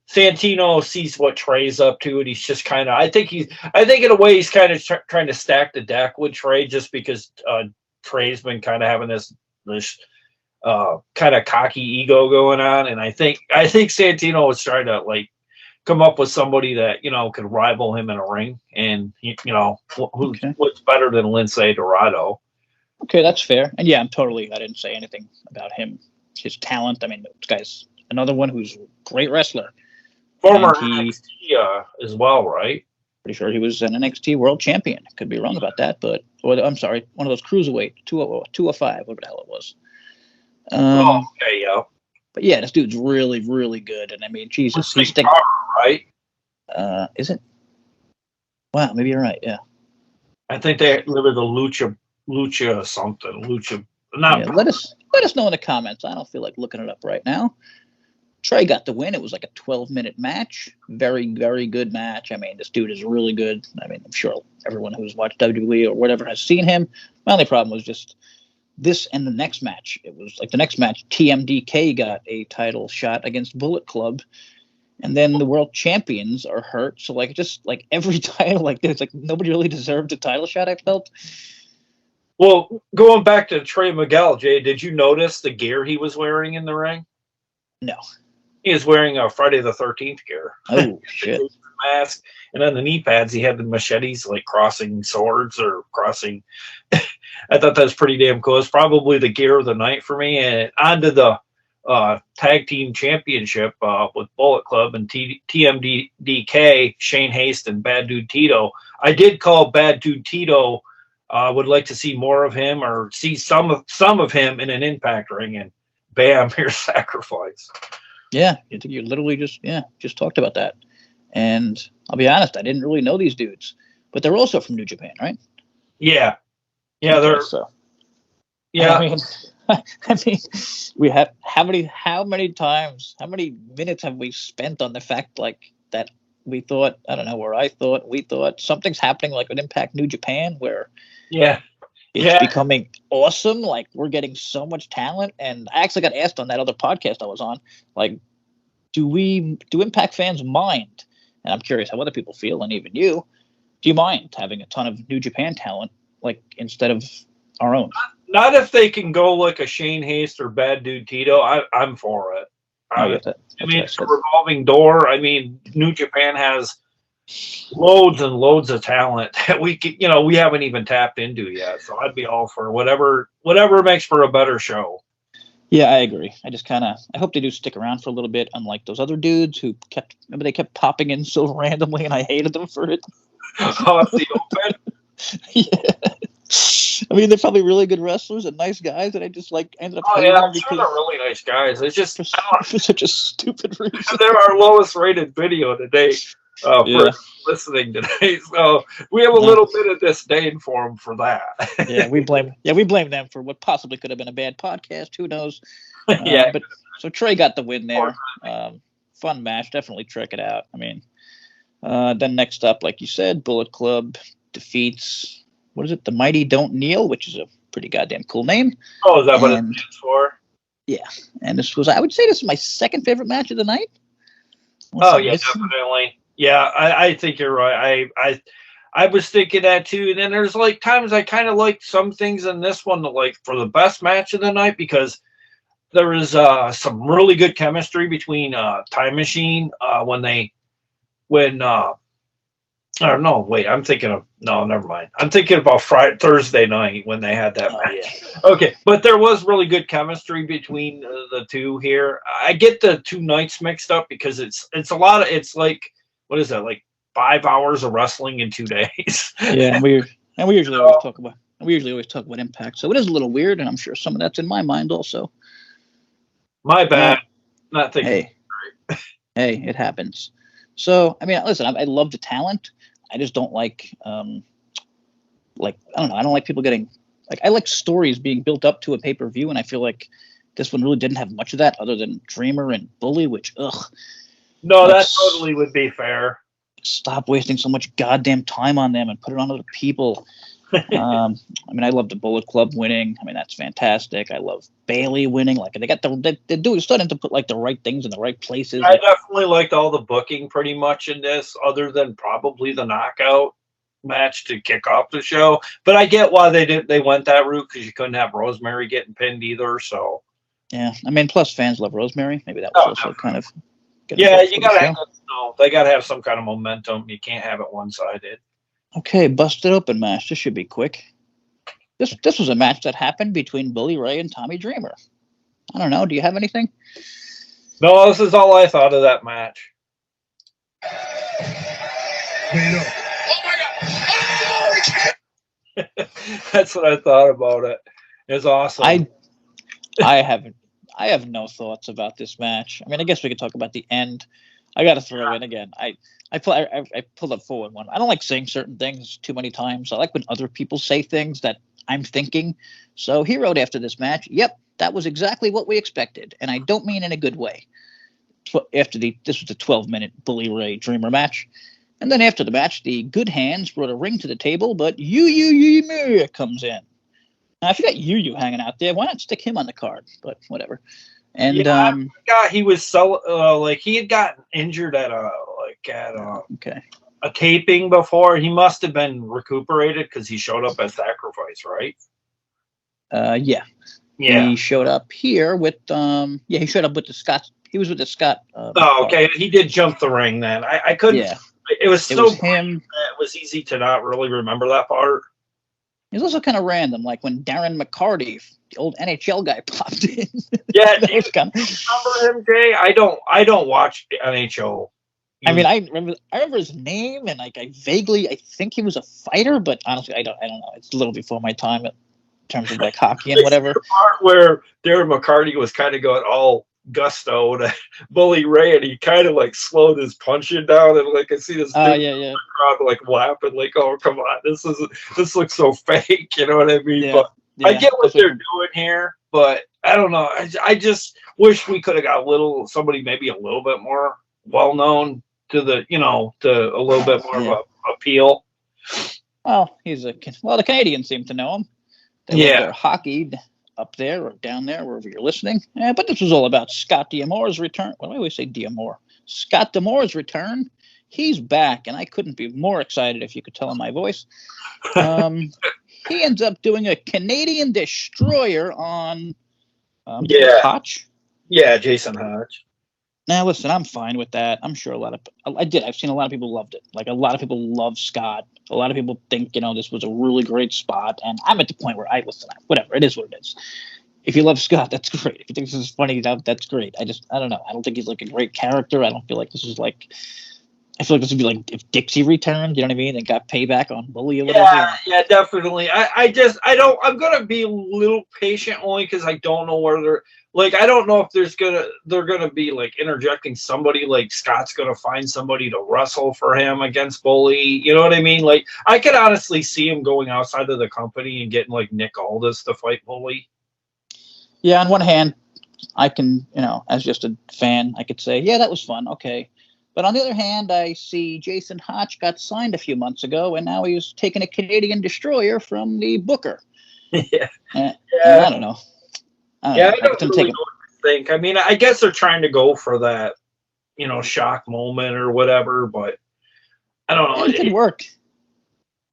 Santino sees what Trey's up to and he's just kind of. I think in a way he's kind of trying to stack the deck with Trey just because Trey's been kind of having this kind of cocky ego going on, and I think Santino was trying to like come up with somebody that could rival him in a ring, and what's better than Lindsay Dorado? Okay, that's fair. And yeah, I didn't say anything about him, his talent. I mean, this guy's another one who's a great wrestler. Former And NXT as well, right? pretty sure he was an NXT world champion. Could be wrong about that, or I'm sorry, one of those cruiserweight, 205, whatever the hell it was. Okay, yeah. But yeah, this dude's really, really good. And I mean, Jesus, he's right? Is it? Wow, maybe you're right. Yeah. I think they live in the Lucha something. Lucha. Not. Yeah, let us know in the comments. I don't feel like looking it up right now. Trey got the win. It was like a 12-minute match. Very, very good match. I mean, this dude is really good. I mean, I'm sure everyone who's watched WWE or whatever has seen him. My only problem was just this and the next match. It was like the next match, TMDK got a title shot against Bullet Club. And then the world champions are hurt. So like just like every title like this, like nobody really deserved a title shot, I felt. Well, going back to Trey Miguel, Jay, did you notice the gear he was wearing in the ring? No. He was wearing a Friday the 13th gear. Oh, shit. Mask. And on the knee pads, he had the machetes like crossing swords or crossing. I thought that was pretty damn cool. It's probably the gear of the night for me. And onto the tag team championship with Bullet Club and TMDK, Shane Haste and Bad Dude Tito. I did call Bad Dude Tito. Would like to see more of him or see some of him in an Impact ring, and bam, here's Sacrifice. Yeah, you literally just talked about that. And I'll be honest, I didn't really know these dudes, but they're also from New Japan, right? Yeah, Okay, they're so. yeah. I mean, we have how many times, how many minutes have we spent on the fact like that we thought, I don't know, where we thought something's happening like with Impact New Japan where it's becoming awesome. Like we're getting so much talent. And I actually got asked on that other podcast I was on, like, do Impact fans mind? And I'm curious how other people feel, and even you, do you mind having a ton of New Japan talent like instead of our own. Not if they can go like a Shane Haste or Bad Dude Tito. I'm for it. Oh, yeah, that's I what mean, I it's a said. revolving door. I mean, New Japan has loads and loads of talent that we haven't even tapped into yet. So I'd be all for whatever makes for a better show. Yeah, I agree. I hope they do stick around for a little bit, unlike those other dudes who they kept popping in so randomly, and I hated them for it. Off the open. Yeah. I mean, they're probably really good wrestlers and nice guys, and I just ended up hating them I'm sure they're really nice guys. It's just for such a stupid reason. they're our lowest rated video today for Yeah. listening today. So we have a little bit of disdain for them for that. Yeah, we blame them for what possibly could have been a bad podcast. Who knows? Yeah. But so Trey got the win there. Fun match. Definitely check it out. I mean, then next up, like you said, Bullet Club defeats, what is it? The Mighty Don't Kneel, which is a pretty goddamn cool name. Oh, is that what it stands for? Yeah. And I would say this is my second favorite match of the night. Definitely. Yeah, I think you're right. I was thinking that too. And then there's like times I kind of like some things in this one, like for the best match of the night, because there is some really good chemistry between Time Machine never mind. I'm thinking about Thursday night when they had that match. Yeah. Okay, but there was really good chemistry between the two here. I get the two nights mixed up because it's like, what is that, like 5 hours of wrestling in 2 days? Yeah, and we usually always talk about Impact, so it is a little weird, and I'm sure some of that's in my mind also. My bad. Not thinking. Hey, it happens. So, I mean, listen, I love the talent. I just don't like, I don't know. I don't like people getting, I like stories being built up to a pay-per-view, and I feel like this one really didn't have much of that other than Dreamer and Bully, which, No, that totally would be fair. Stop wasting so much goddamn time on them and put it on other people. I mean, I love the Bullet Club winning. I mean, that's fantastic. I love Bailey winning. Like, they're starting to put like the right things in the right places. I definitely liked all the booking pretty much in this, other than probably the knockout match to kick off the show. But I get why they went that route, because you couldn't have Rosemary getting pinned either. So yeah, I mean, plus fans love Rosemary. Maybe that was also kind of you gotta they gotta have some kind of momentum. You can't have it one-sided. Okay, busted open match. This should be quick. This was a match that happened between Bully Ray and Tommy Dreamer. I don't know. Do you have anything? No, this is all I thought of that match. That's what I thought about it. It's awesome. I have no thoughts about this match. I mean, I guess we could talk about the end. I got to throw in again. I pulled up forward one. I don't like saying certain things too many times. I like when other people say things that I'm thinking. So he wrote after this match, "Yep, that was exactly what we expected, and I don't mean in a good way." This was the 12-minute Bully Ray Dreamer match, and then after the match, the Good Hands brought a ring to the table, but Yu comes in. Now, if you got Yu hanging out there, why not stick him on the card? But whatever. And I forgot he was he had gotten injured at a taping before. He must have been recuperated because he showed up at Sacrifice, right? Yeah. He showed up here with he showed up with the Scott. He was with the Scott. Okay. He did jump the ring then. I couldn't. Yeah. It was him. It was easy to not really remember that part. It was also kind of random, like when Darren McCarty, the old NHL guy, popped in. Yeah, do you remember him, Jay? I don't watch NHL. I mean, I remember his name, and I think he was a fighter, but honestly, I don't know. It's a little before my time in terms of like hockey and whatever. The part where Darren McCarty was kind of going all gusto to Bully Ray, and he kind of like slowed his punching down, and like I see this crowd like laughing, like, "Oh, come on, this looks so fake," you know what I mean? Yeah. But I get what they're doing here, but I don't know. I just wish we could have got somebody maybe a little bit more well known to a little bit more of a appeal. Well, the Canadians seem to know him. They're hockeyed up there or down there, wherever you're listening. But this was all about Scott Damore'S return. Well, I always say Damore. Scott Damore'S return. He's back, and I couldn't be more excited if you could tell in my voice. he ends up doing a Canadian destroyer on Yeah. Hotch. Yeah, JaySin Hodge. Now, listen, I'm fine with that. I'm sure I've seen a lot of people loved it. Like, a lot of people love Scott. A lot of people think, this was a really great spot. And I'm at the point where whatever, it is what it is. If you love Scott, that's great. If you think this is funny, that's great. I don't know. I don't think he's like a great character. I don't feel like this is like, I feel like this would be like if Dixie returned, you know what I mean? And got payback on Bully or whatever. Yeah, definitely. I'm going to be a little patient only because I don't know where they're, like, I don't know if they're going to be like interjecting somebody, like Scott's going to find somebody to wrestle for him against Bully. You know what I mean? Like, I could honestly see him going outside of the company and getting like Nick Aldis to fight Bully. Yeah, on one hand, I can, as just a fan, I could say, yeah, that was fun. Okay. But on the other hand, I see JaySin Hodge got signed a few months ago, and now he's taking a Canadian destroyer from the Booker. Yeah. I don't know. I don't really know what to think. I mean, I guess they're trying to go for that, shock moment or whatever, but I don't know. It worked.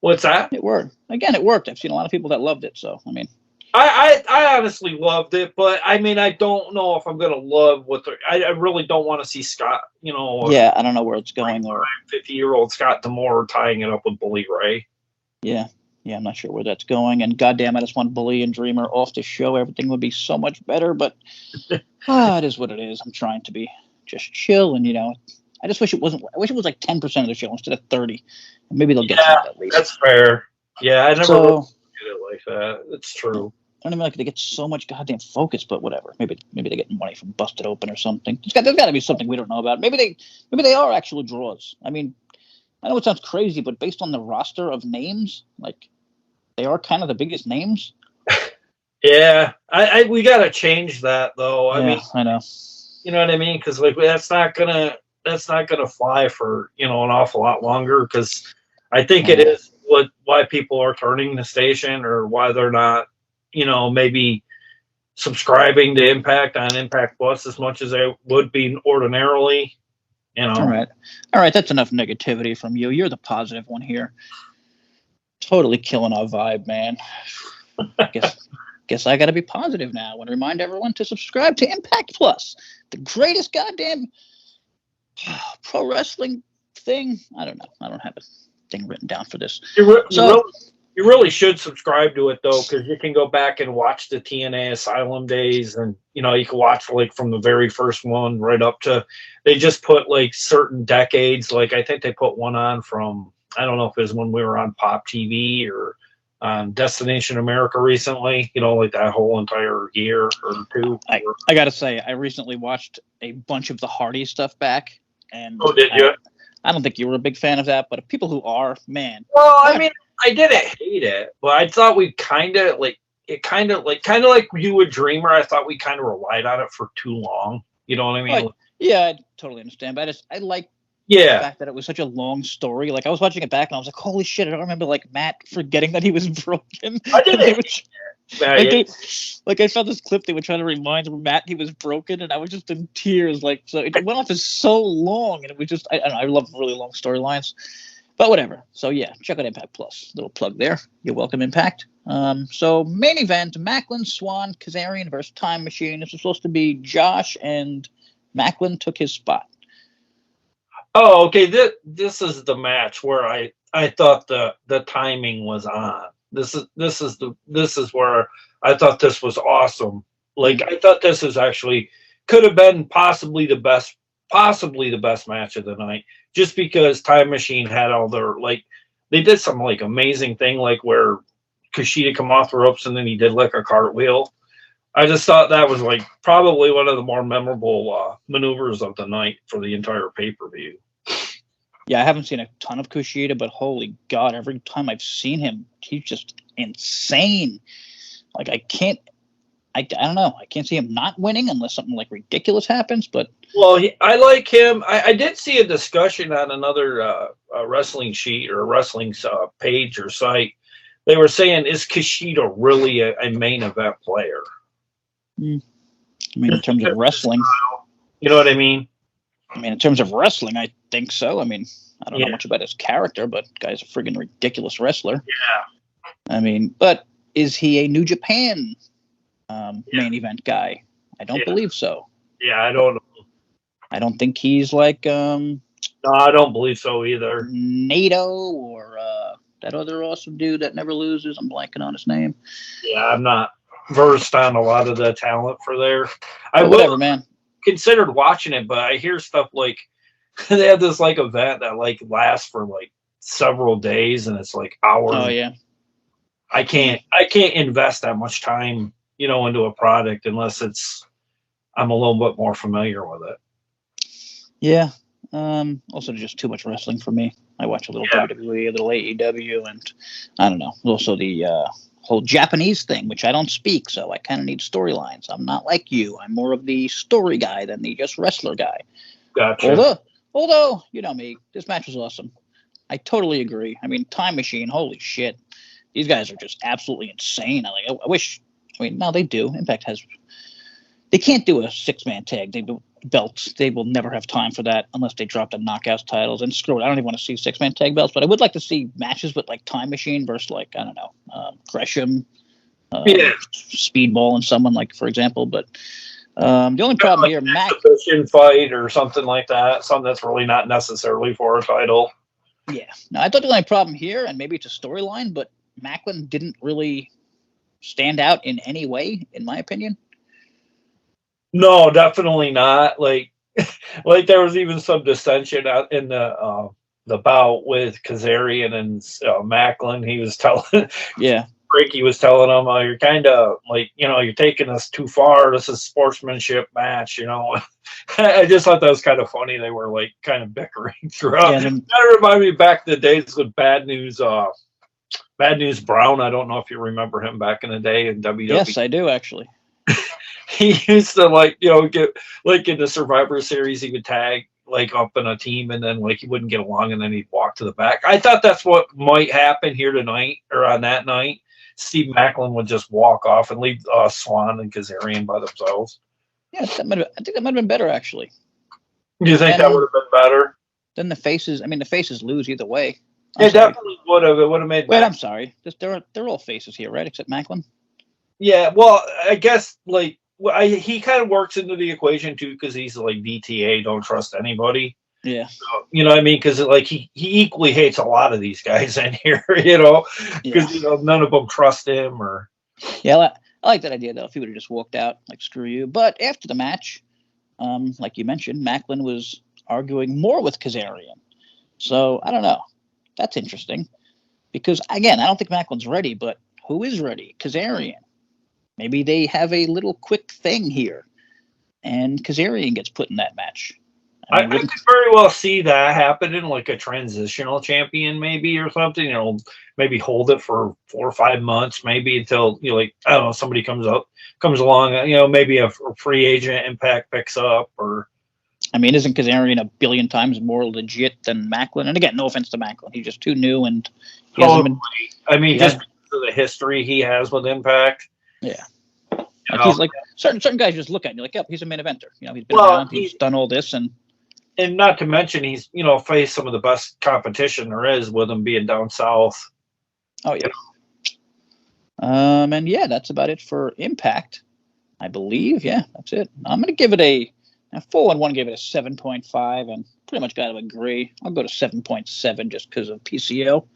What's that? It worked. Again, it worked. I've seen a lot of people that loved it, so, I mean. I honestly loved it, but I mean, I don't know if I'm gonna love I really don't want to see Scott. Yeah, I don't know where it's going. Or 50-year-old Scott Damore tying it up with Bully Ray. Yeah, I'm not sure where that's going. And goddamn, I just want Bully and Dreamer off the show. Everything would be so much better. But it is what it is. I'm trying to be just chill, and I just wish it wasn't. I wish it was like 10% of the show instead of 30. Maybe they'll get to that at least. That's fair. Yeah, I never looked at it like that. It's true. I don't even like they get so much goddamn focus, but whatever. Maybe they get money from Busted Open or something. There's got to be something we don't know about. Maybe they are actual draws. I mean, I know it sounds crazy, but based on the roster of names, like they are kind of the biggest names. Yeah, we got to change that though. I mean, I know. You know what I mean? Because like that's not gonna fly for an awful lot longer. Because I think it is why people are turning the station or why they're not. Maybe subscribing to Impact on Impact Plus as much as they would be ordinarily. All right. That's enough negativity from you. You're the positive one here. Totally killing our vibe, man. Guess I got to be positive now and remind everyone to subscribe to Impact Plus, the greatest goddamn pro wrestling thing. I don't know. I don't have a thing written down for this. You really should subscribe to it though, because you can go back and watch the TNA Asylum days, and you can watch like from the very first one right up to. They just put like certain decades. Like I think they put one on from, I don't know if it was when we were on Pop TV or on Destination America recently. Like that whole entire year or two. I gotta say, I recently watched a bunch of the Hardy stuff back, and did you? I don't think you were a big fan of that, but people who are, man. Well, I mean, I didn't hate it, but I thought we kind of like you with Dreamer. I thought we kind of relied on it for too long. You know what I mean? Right. Yeah, I totally understand. But I like the fact that it was such a long story. Like I was watching it back and I was like, holy shit! I don't remember like Matt forgetting that he was broken. I didn't. Like I saw this clip, they were trying to remind Matt he was broken, and I was just in tears. Like, so it went on for so long, and it was just I don't know. I love really long storylines, but whatever. So yeah, check out Impact Plus. Little plug there. You're welcome, Impact. So main event: Macklin, Swan, Kazarian versus Time Machine. This was supposed to be Josh, and Macklin took his spot. Oh, okay. This is the match where I thought the timing was on. This is where I thought this was awesome. Like I thought this is actually could have been possibly the best match of the night, just because Time Machine had all their they did some amazing thing where Kushida come off the ropes and then he did a cartwheel. I just thought that was probably one of the more memorable maneuvers of the night for the entire pay-per-view. Yeah, I haven't seen a ton of Kushida, but holy God, every time I've seen him, he's just insane. I don't know. I can't see him not winning unless something ridiculous happens. But I like him. I did see a discussion on another wrestling sheet or wrestling page or site. They were saying, is Kushida really a main event player? I mean, in terms of wrestling, you know what I mean? I mean, in terms of wrestling, I think so. I mean, I don't know much about his character, but guy's a friggin' ridiculous wrestler. I mean, but is he a New Japan main event guy? I don't believe so. Yeah, I don't know. I don't think he's like No, I don't believe so either. NATO or that other awesome dude that never loses. I'm blanking on his name. Yeah, I'm not versed on a lot of the talent for there. Whatever, man. Considered watching it, but I hear stuff like they have this like event that like lasts for like several days and it's like hours. Oh yeah. I can't invest that much time, into a product unless I'm a little bit more familiar with it. Yeah. Also just too much wrestling for me. I watch a little WWE, a little AEW, and I don't know. Also the whole Japanese thing, which I don't speak, so I kind of need storylines. I'm not like you. I'm more of the story guy than the just wrestler guy. Gotcha. Although, you know me, this match was awesome. I totally agree. I mean, Time Machine, holy shit. These guys are just absolutely insane. I wish, no, they do. Impact has, they can't do a 6-man tag. They do belts. They will never have time for that unless they drop the Knockouts titles. And screw it, I don't even want to see 6-man tag belts, but I would like to see matches with like Time Machine versus like, I don't know, Gresham, Speedball and someone like, for example. But the only problem here, Mac. Exhibition fight or something like that. Something that's really not necessarily for a title. Yeah. No, I thought the only problem here, and maybe it's a storyline, but Macklin didn't really stand out in any way, in my opinion. No, definitely not. Like there was even some dissension out in the bout with Kazarian and Macklin. He was telling, Frankie was telling him, "You're kind of like, you're taking us too far. This is sportsmanship match." I just thought that was kind of funny. They were like kind of bickering throughout. Yeah, that reminded me back in the days with Bad News Brown. I don't know if you remember him back in the day in WWE. Yes, I do actually. He used to get like in the Survivor Series, he would tag like up in a team and then like he wouldn't get along and then he'd walk to the back. I thought that's what might happen here tonight or on that night. Steve Macklin would just walk off and leave Swan and Kazarian by themselves. Yeah, I think that might have been better actually. You think that would have been better? Then the faces. I mean, the faces lose either way. It definitely would have. It would have made. Wait, I'm sorry. They're all faces here, right? Except Macklin. Yeah, well, I guess like he kind of works into the equation too because he's like DTA, don't trust anybody. Yeah, so, you know what I mean? Because like he equally hates a lot of these guys in here, because none of them trust him or. Yeah, I like that idea though. If he would have just walked out, like screw you. But after the match, like you mentioned, Macklin was arguing more with Kazarian. So I don't know. That's interesting because again, I don't think Macklin's ready, but who is ready? Kazarian. Maybe they have a little quick thing here, and Kazarian gets put in that match. I could very well see that happening, like a transitional champion, maybe or something. Maybe hold it for 4 or 5 months, maybe until I don't know, somebody comes along. Maybe a free agent Impact picks up, or. I mean, isn't Kazarian a billion times more legit than Macklin? And again, no offense to Macklin, he's just too new, and he hasn't been. I mean, just because of the history he has with Impact. Yeah. He's like certain guys just look at you like, yep, he's a main eventer. He's been around, he's done all this, and not to mention he's faced some of the best competition there is with him being down south. Oh yeah. And yeah, that's about it for Impact, I believe. Yeah, that's it. I'm gonna give it a 4-1 gave it a 7.5, and pretty much got to agree. I'll go to 7.7 just because of PCO.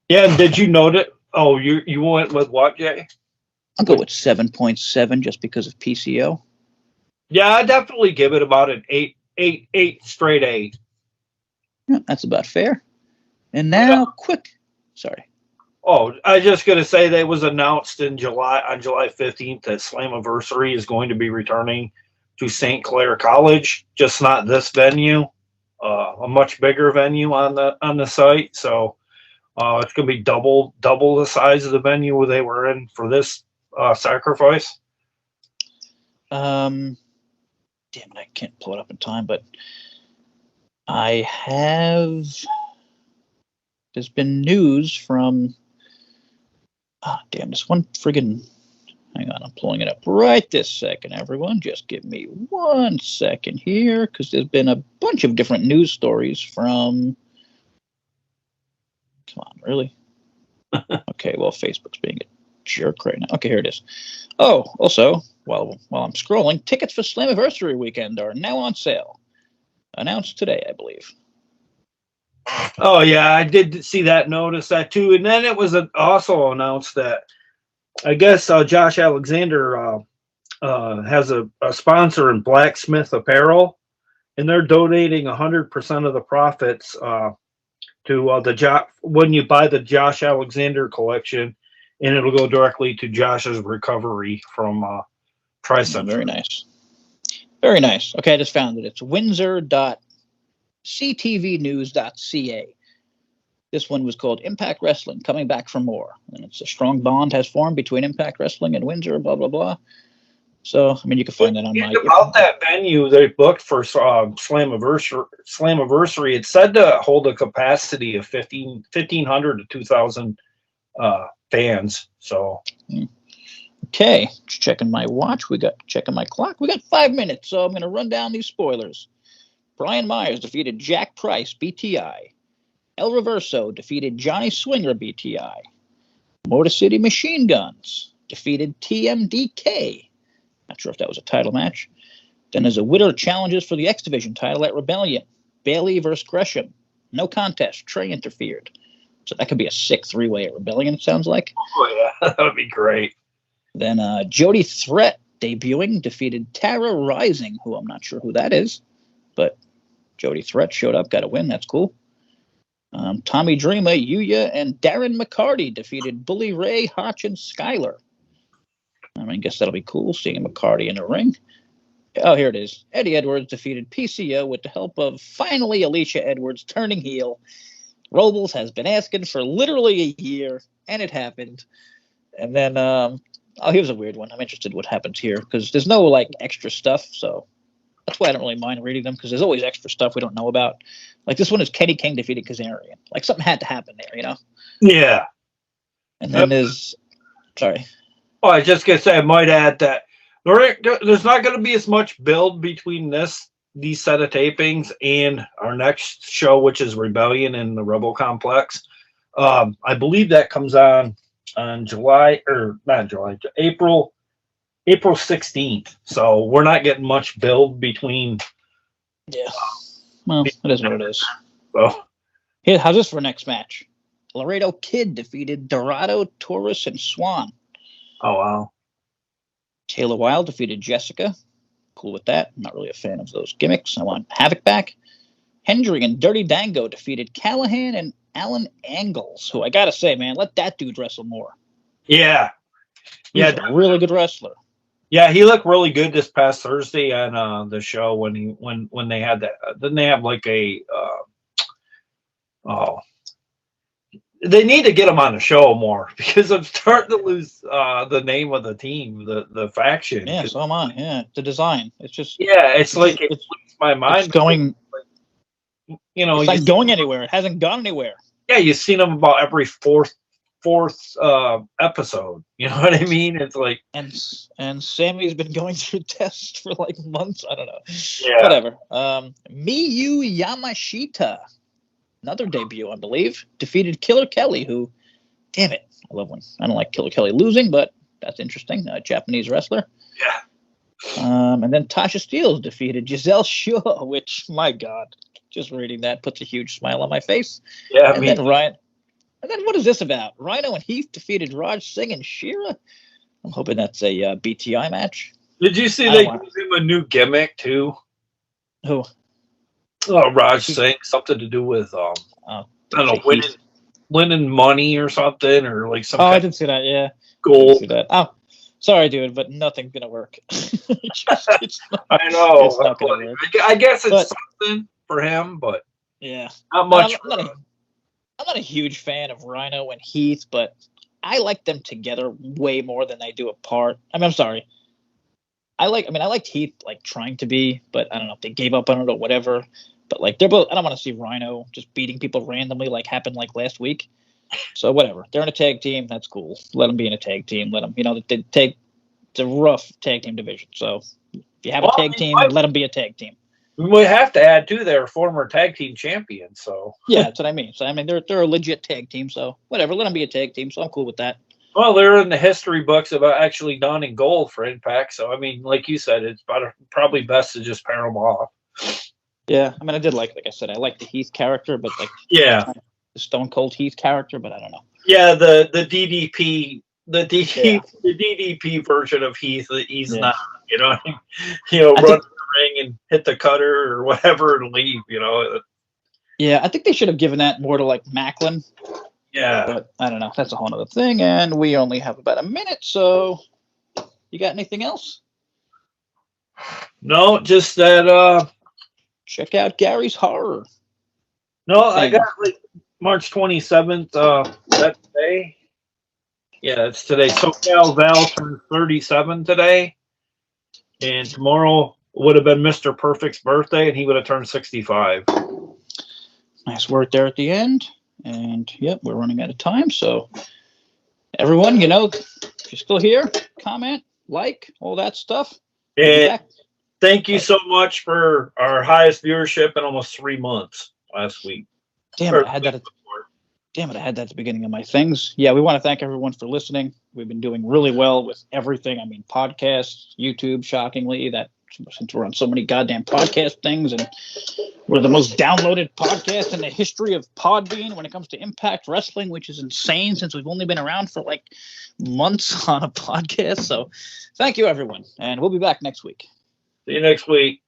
Yeah, did you note it? Oh, you went with what, Jay? I'll go with 7.7 just because of PCO. Yeah, I definitely give it about an 8 straight 8. Yeah, that's about fair. And now, sorry. Oh, I was just going to say that it was announced on July 15th that Slammiversary is going to be returning to St. Clair College, just not this venue, a much bigger venue on the site. So it's going to be double the size of the venue where they were in for this sacrifice. Damn it, I can't pull it up in time, but there's been news from this one friggin', hang on, I'm pulling it up right this second, everyone. Just give me 1 second here, because there's been a bunch of different news stories from, come on, really? Okay, well, Facebook's being a jerk right now. Okay, here it is. Oh, also, while I'm scrolling, tickets for Slammiversary weekend are now on sale. Announced today, I believe. Oh yeah, I did see that, notice that too. And then it was also announced that I guess Josh Alexander has a sponsor in Blacksmith Apparel, and they're donating 100% of the profits to when you buy the Josh Alexander collection, and it'll go directly to Josh's recovery from triceps. Very nice. Very nice. Okay, I just found it. It's windsor.ctvnews.ca. This one was called Impact Wrestling, Coming Back for More. And it's a strong bond has formed between Impact Wrestling and Windsor, blah, blah, blah. So, I mean, you can find that on my... About that venue they booked for Slammiversary, it said to hold a capacity of 1,500 to 2,000 fans. So... Okay, checking my watch. Checking my clock. We got 5 minutes, so I'm going to run down these spoilers. Brian Myers defeated Jack Price, BTI. El Reverso defeated Johnny Swinger, BTI. Motor City Machine Guns defeated TMDK. Not sure if that was a title match. Then there's a winner challenges for the X Division title at Rebellion. Bailey versus Gresham. No contest. Trey interfered. So that could be a sick three-way at Rebellion, it sounds like. Oh, yeah. That would be great. Then Jody Threat debuting defeated Tara Rising, who I'm not sure who that is. But Jody Threat showed up, got a win. That's cool. Tommy Dreamer, Yuya, and Darren McCarty defeated Bully Ray, Hotch, and Skyler. I mean, I guess that'll be cool, seeing McCarty in the ring. Oh, here it is. Eddie Edwards defeated PCO with the help of, finally, Alicia Edwards turning heel. Robles has been asking for literally a year, and it happened. And then, here's a weird one. I'm interested in what happens here, because there's no, extra stuff, so that's why I don't really mind reading them, because there's always extra stuff we don't know about. Like, this one is Kenny King defeated Kazarian. Like, something had to happen there, you know? Yeah. And then there's... Sorry. Oh, I just going to say, I might add that there's not going to be as much build between these set of tapings and our next show, which is Rebellion in the Rebel Complex. I believe that comes on April 16th. So we're not getting much build between. Yeah. Well, it is what it is. So here, how's this for next match? Laredo Kid defeated Dorado, Taurus, and Swan. Oh, wow. Taylor Wilde defeated Jessica. Cool with that. I'm not really a fan of those gimmicks. I want Havoc back. Hendry and Dirty Dango defeated Callahan and Alan Angles, who I gotta say, man, let that dude wrestle more. Yeah. He's a really good wrestler. Yeah, he looked really good this past Thursday on the show when they had that. Didn't they have they need to get him on the show more, because I'm starting to lose the name of the team, the faction. Yeah, so am I. Yeah, the design. It's just it's like it bleeds my mind. It's going. It's not going anywhere. It hasn't gone anywhere. Yeah, you've seen him about every fourth episode. You know what I mean? It's like and Sammy's been going through tests for months. I don't know. Yeah. Whatever. Miyu Yamashita, another debut, I believe, defeated Killer Kelly, who, damn it, I love when I don't like Killer Kelly losing, but that's interesting. A Japanese wrestler. Yeah. And then Tasha Steelz defeated Giselle Shaw, which, my God, just reading that puts a huge smile on my face. Yeah, and then Ryan. And then what is this about? Rhino and Heath defeated Raj Singh and Shira. I'm hoping that's a BTI match. Did you see they gave him a new gimmick too? Who? Oh, Raj Singh, something to do with I don't know, winning money or something, or some. I didn't see that. Yeah, gold. See that. Oh, sorry, dude, but nothing's gonna work. I know. It's not gonna work. I guess it's something for him, but yeah, not much. I'm not a huge fan of Rhino and Heath, but I like them together way more than I do apart. I mean, I'm sorry. I liked Heath trying to be, but I don't know if they gave up on it or whatever. But they're both. I don't want to see Rhino just beating people randomly happened last week. So whatever. They're in a tag team. That's cool. Let them be in a tag team. Let them. It's a rough tag team division. So if you have a tag team, let them be a tag team. We have to add too, they're former tag team champions. So Yeah, that's what I mean. So I mean, they're a legit tag team. So whatever, let them be a tag team. So I'm cool with that. well, they're in the history books about actually donning gold for Impact. So I mean, like you said, it's probably best to just pair them off. Yeah, I mean, I did like I said, I like the Heath character, but like Yeah, the Stone Cold Heath character, but I don't know. yeah. The DDP. The Yeah. DDP version of Heath, he's Yeah. not, you know, run think- the ring and hit the cutter or whatever and leave, you know. Yeah, I think they should have given that more to like Macklin, Yeah. but I don't know. That's a whole other thing, and we only have about a minute. So, you got anything else? No, just that. Check out Gary's Horror. No, I Thank got like March 27th. That day. Yeah, it's today. SoCal Val turned 37 today, and tomorrow would have been Mr. Perfect's birthday, and he would have turned 65. Nice work there at the end. And yep, we're running out of time. So, everyone, if you're still here, comment, like, all that stuff. We'll be And back. thank you so much for our highest viewership in almost 3 months last week. Damn it, I had that at the beginning of my things. Yeah, we want to thank everyone for listening. We've been doing really well with everything. I mean, podcasts, YouTube, shockingly, that since we're on so many goddamn podcast things, and we're the most downloaded podcast in the history of Podbean when it comes to Impact Wrestling, which is insane since we've only been around for like months on a podcast. So thank you, everyone. And we'll be back next week. See you next week.